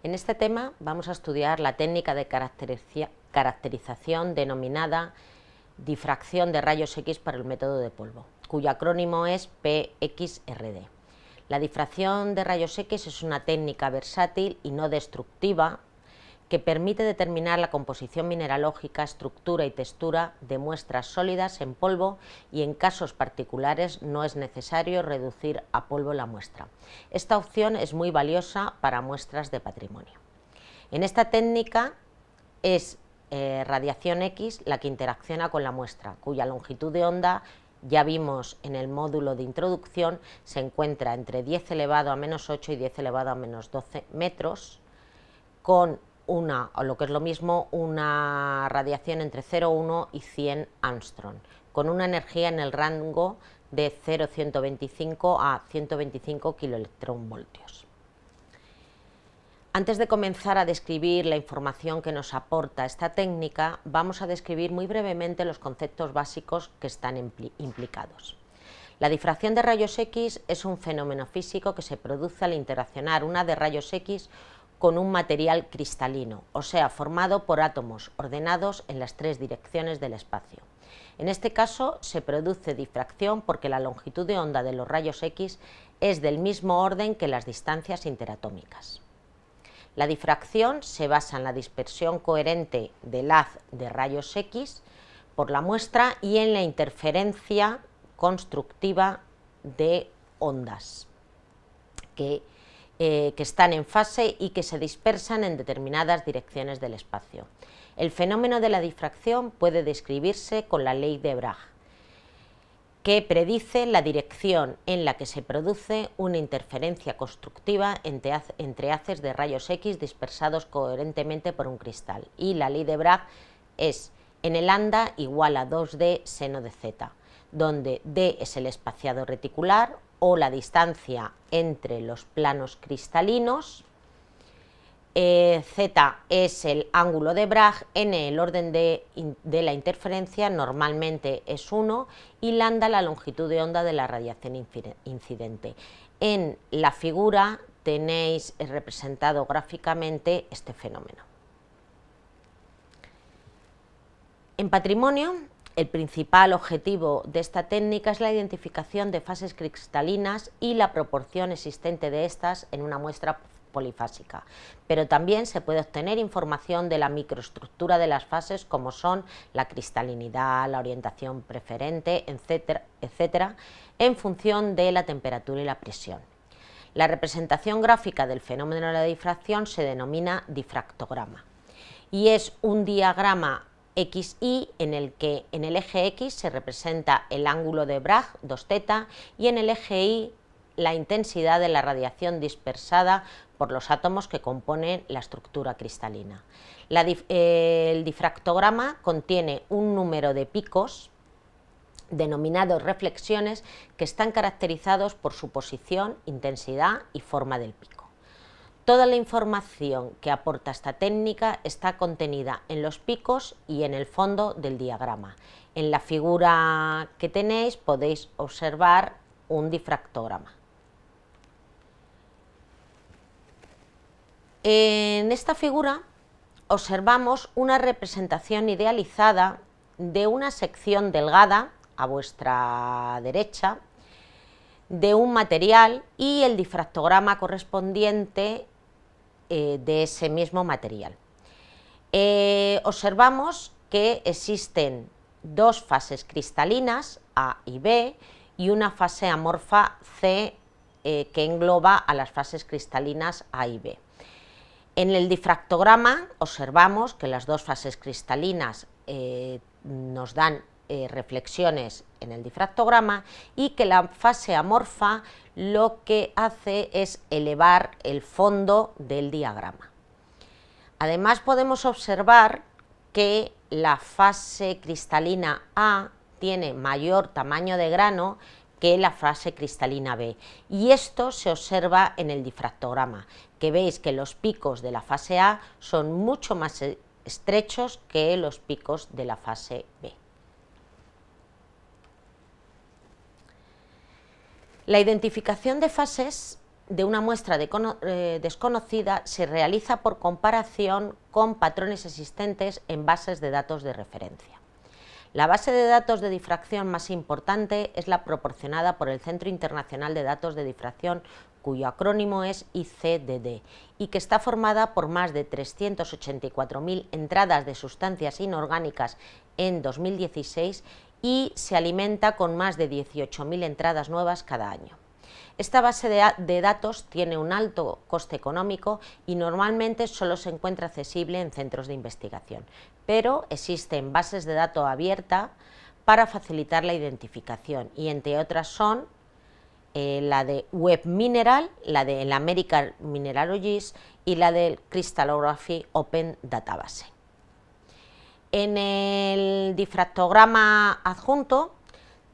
En este tema vamos a estudiar la técnica de caracterización denominada difracción de rayos X para el método de polvo, cuyo acrónimo es PXRD. La difracción de rayos X es una técnica versátil y no destructiva que permite determinar la composición mineralógica, estructura y textura de muestras sólidas en polvo y en casos particulares no es necesario reducir a polvo la muestra. Esta opción es muy valiosa para muestras de patrimonio. En esta técnica es radiación X la que interacciona con la muestra, cuya longitud de onda, ya vimos en el módulo de introducción, se encuentra entre 10 elevado a menos 8 y 10 elevado a menos 12 metros, con una, o lo que es lo mismo, una radiación entre 0,1 y 100 Armstrong, con una energía en el rango de 0,125 a 125 kiloelectronvoltios. Antes de comenzar a describir la información que nos aporta esta técnica, vamos a describir muy brevemente los conceptos básicos que están implicados. La difracción de rayos X es un fenómeno físico que se produce al interaccionar una de rayos X con un material cristalino, o sea, formado por átomos ordenados en las tres direcciones del espacio. En este caso se produce difracción porque la longitud de onda de los rayos X es del mismo orden que las distancias interatómicas. La difracción se basa en la dispersión coherente del haz de rayos X por la muestra y en la interferencia constructiva de ondas que están en fase y que se dispersan en determinadas direcciones del espacio. El fenómeno de la difracción puede describirse con la ley de Bragg, que predice la dirección en la que se produce una interferencia constructiva entre haces de rayos X dispersados coherentemente por un cristal. Y la ley de Bragg es en el lambda igual a 2D seno de z, donde D es el espaciado reticular o la distancia entre los planos cristalinos, Z es el ángulo de Bragg, N el orden de la interferencia, normalmente es 1, y lambda la longitud de onda de la radiación incidente. En la figura tenéis representado gráficamente este fenómeno. En patrimonio, el principal objetivo de esta técnica es la identificación de fases cristalinas y la proporción existente de estas en una muestra polifásica, pero también se puede obtener información de la microestructura de las fases, como son la cristalinidad, la orientación preferente, etcétera, en función de la temperatura y la presión. La representación gráfica del fenómeno de la difracción se denomina difractograma y es un diagrama XY en el que en el eje X se representa el ángulo de Bragg, 2θ, y en el eje Y la intensidad de la radiación dispersada por los átomos que componen la estructura cristalina. El difractograma contiene un número de picos denominados reflexiones que están caracterizados por su posición, intensidad y forma del pico. Toda la información que aporta esta técnica está contenida en los picos y en el fondo del diagrama. En la figura que tenéis podéis observar un difractograma. En esta figura observamos una representación idealizada de una sección delgada a vuestra derecha de un material y el difractograma correspondiente de ese mismo material. Observamos que existen dos fases cristalinas, A y B, y una fase amorfa C que engloba a las fases cristalinas A y B. En el difractograma observamos que las dos fases cristalinas nos dan reflexiones en el difractograma y que la fase amorfa lo que hace es elevar el fondo del diagrama. Además podemos observar que la fase cristalina A tiene mayor tamaño de grano que la fase cristalina B, y esto se observa en el difractograma, que veis que los picos de la fase A son mucho más estrechos que los picos de la fase B. La identificación de fases de una muestra desconocida se realiza por comparación con patrones existentes en bases de datos de referencia. La base de datos de difracción más importante es la proporcionada por el Centro Internacional de Datos de Difracción, cuyo acrónimo es ICDD, y que está formada por más de 384.000 entradas de sustancias inorgánicas en 2016 y se alimenta con más de 18.000 entradas nuevas cada año. Esta base de datos tiene un alto coste económico y normalmente solo se encuentra accesible en centros de investigación, pero existen bases de datos abiertas para facilitar la identificación y entre otras son la de Web Mineral, la de American Mineralogists y la del Crystallography Open Database. En el difractograma adjunto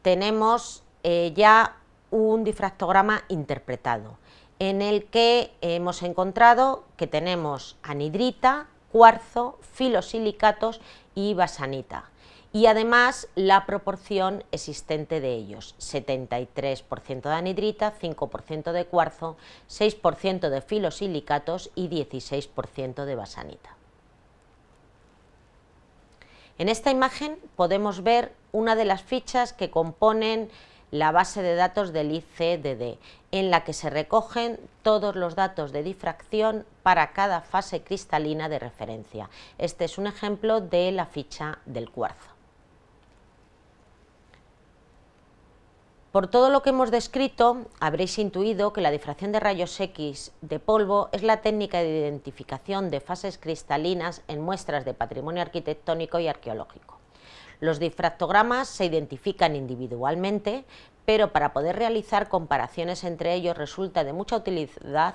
tenemos ya un difractograma interpretado, en el que hemos encontrado que tenemos anhidrita, cuarzo, filosilicatos y basanita, y además la proporción existente de ellos, 73% de anhidrita, 5% de cuarzo, 6% de filosilicatos y 16% de basanita. En esta imagen podemos ver una de las fichas que componen la base de datos del ICDD, en la que se recogen todos los datos de difracción para cada fase cristalina de referencia. Este es un ejemplo de la ficha del cuarzo. Por todo lo que hemos descrito, habréis intuido que la difracción de rayos X de polvo es la técnica de identificación de fases cristalinas en muestras de patrimonio arquitectónico y arqueológico. Los difractogramas se identifican individualmente, pero para poder realizar comparaciones entre ellos resulta de mucha utilidad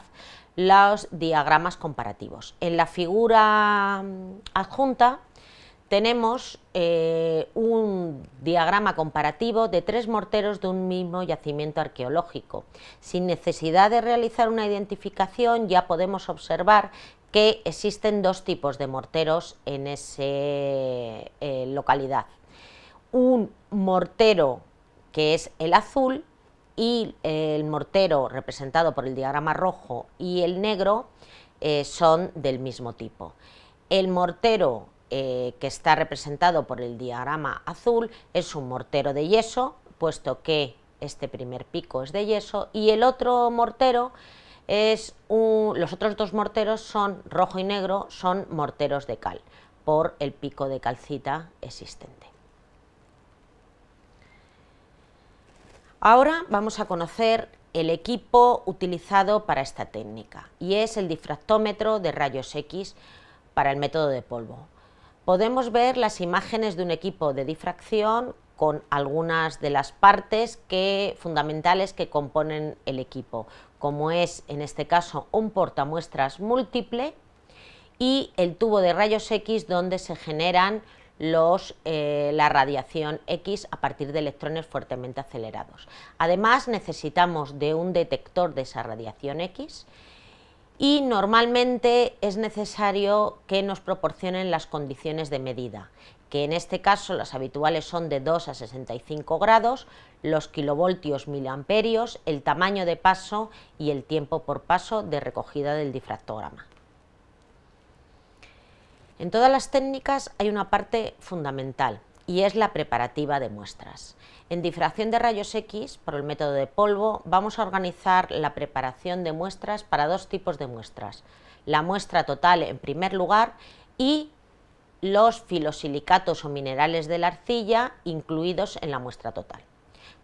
los diagramas comparativos. En la figura adjunta tenemos un diagrama comparativo de 3 morteros de un mismo yacimiento arqueológico. Sin necesidad de realizar una identificación ya podemos observar que existen dos tipos de morteros en esa localidad. Un mortero que es el azul y el mortero representado por el diagrama rojo y el negro son del mismo tipo. El mortero que está representado por el diagrama azul es un mortero de yeso, puesto que este primer pico es de yeso, y el otro mortero los otros dos morteros son rojo y negro, son morteros de cal, por el pico de calcita existente. Ahora vamos a conocer el equipo utilizado para esta técnica, y es el difractómetro de rayos X para el método de polvo. Podemos ver las imágenes de un equipo de difracción con algunas de las partes fundamentales que componen el equipo, como es en este caso un portamuestras múltiple y el tubo de rayos X donde se generan la radiación X a partir de electrones fuertemente acelerados. Además necesitamos de un detector de esa radiación X y normalmente es necesario que nos proporcionen las condiciones de medida, que en este caso las habituales son de 2 a 65 grados, los kilovoltios miliamperios, el tamaño de paso y el tiempo por paso de recogida del difractograma. En todas las técnicas hay una parte fundamental y es la preparativa de muestras. En difracción de rayos X, por el método de polvo, vamos a organizar la preparación de muestras para dos tipos de muestras. La muestra total en primer lugar y los filosilicatos o minerales de la arcilla incluidos en la muestra total.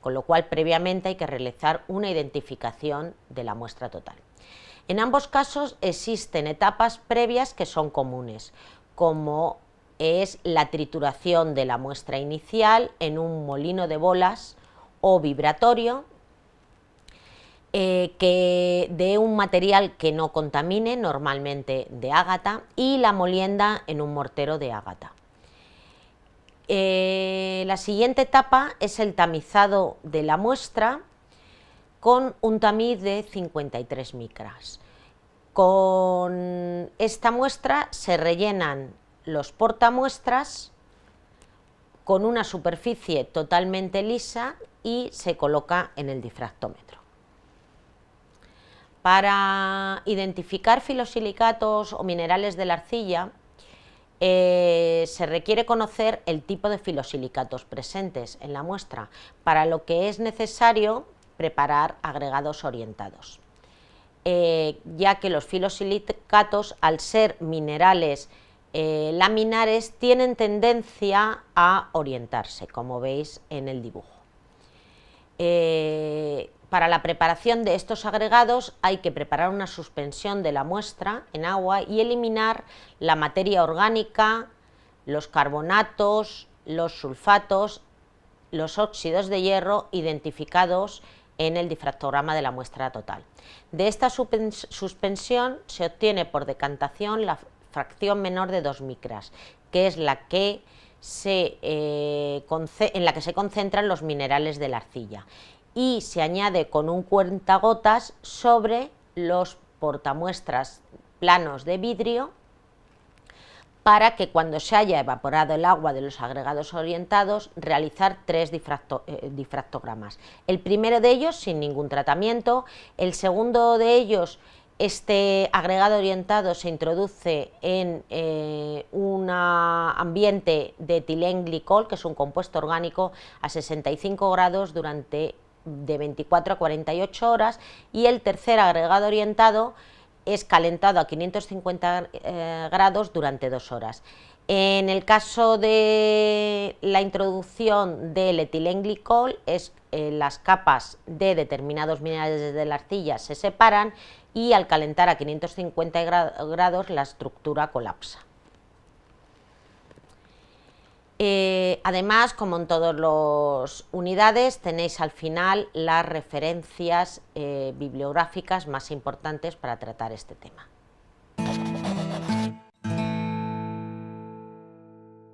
Con lo cual previamente hay que realizar una identificación de la muestra total. En ambos casos existen etapas previas que son comunes, como es la trituración de la muestra inicial en un molino de bolas o vibratorio de un material que no contamine, normalmente de ágata, y la molienda en un mortero de ágata. La siguiente etapa es el tamizado de la muestra con un tamiz de 53 micras. Con esta muestra se rellenan los portamuestras con una superficie totalmente lisa y se coloca en el difractómetro. Para identificar filosilicatos o minerales de la arcilla, se requiere conocer el tipo de filosilicatos presentes en la muestra, para lo que es necesario preparar agregados orientados, ya que los filosilicatos, al ser minerales laminares, tienen tendencia a orientarse, como veis en el dibujo. Para la preparación de estos agregados hay que preparar una suspensión de la muestra en agua y eliminar la materia orgánica, los carbonatos, los sulfatos, los óxidos de hierro identificados en el difractograma de la muestra total. De esta suspensión se obtiene por decantación la fracción menor de 2 micras, que es la que en la que se concentran los minerales de la arcilla, y se añade con un cuentagotas sobre los portamuestras planos de vidrio, para que cuando se haya evaporado el agua de los agregados orientados realizar 3 difractogramas. El primero de ellos sin ningún tratamiento, el segundo de ellos, este agregado orientado se introduce en un ambiente de etilenglicol, que es un compuesto orgánico, a 65 grados durante de 24 a 48 horas, y el tercer agregado orientado es calentado a 550 grados durante 2 horas. En el caso de la introducción del etilenglicol, las capas de determinados minerales de la arcilla se separan y al calentar a 550 grados la estructura colapsa. Además, como en todas las unidades, tenéis al final las referencias bibliográficas más importantes para tratar este tema.